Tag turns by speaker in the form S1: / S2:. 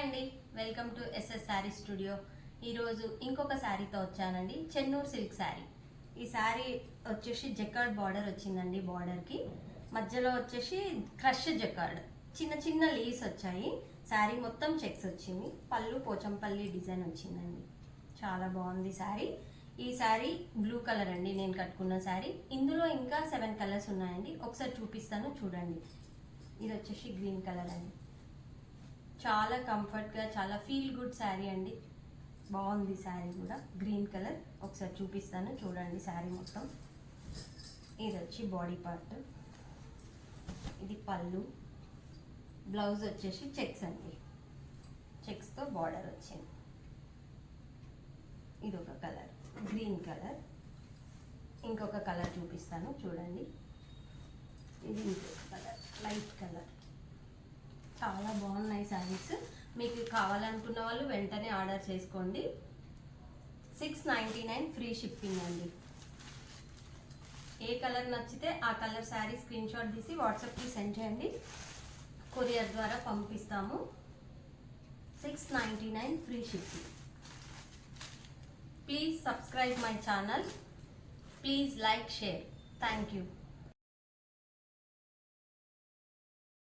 S1: అండి, welcome to SS saree studio. ఈరోజు ఇంకొక శారీతో వచ్చానండి, చెన్నూరు సిల్క్ శారీ. ఈ శారీ వచ్చేసి జకార్డ్ బార్డర్ వచ్చిందండి. బార్డర్కి మధ్యలో వచ్చేసి క్రష్ జకార్డ్, చిన్న చిన్న లీవ్స్ వచ్చాయి. శారీ మొత్తం చెక్స్ వచ్చింది. పళ్ళు పోచంపల్లి డిజైన్ వచ్చిందండి. చాలా బాగుంది శారీ. ఈ శారీ బ్లూ కలర్ అండి, నేను కట్టుకున్న శారీ. ఇందులో ఇంకా 7 కలర్స్ ఉన్నాయండి, ఒకసారి చూపిస్తాను చూడండి. ఇది వచ్చేసి గ్రీన్ కలర్ అండి. చాలా కంఫర్ట్గా, చాలా ఫీల్ గుడ్ శారీ అండి. బాగుంది శారీ కూడా. గ్రీన్ కలర్ ఒకసారి చూపిస్తాను చూడండి శారీ మొత్తం. ఇది వచ్చి బాడీ పార్ట్, ఇది పళ్ళు. బ్లౌజ్ వచ్చేసి చెక్స్ అండి, చెక్స్తో బార్డర్ వచ్చింది. ఇది ఒక కలర్, గ్రీన్ కలర్. ఇంకొక కలర్ చూపిస్తాను చూడండి. ఇది ఇంకొక కలర్, లైట్ కలర్. చాలా బాగున్నాయి శారీస్. మీకు కావాలనుకున్న వాళ్ళు వెంటనే ఆర్డర్ చేసుకోండి. 699 ఫ్రీ షిప్పింగ్ అండి. ఏ కలర్ నచ్చితే ఆ కలర్ శారీ స్క్రీన్ షాట్ తీసి వాట్సాప్కి సెండ్ చేయండి, కొరియర్ ద్వారా పంపిస్తాము. 699 free shipping. Please subscribe my channel. Please like, share. Thank you.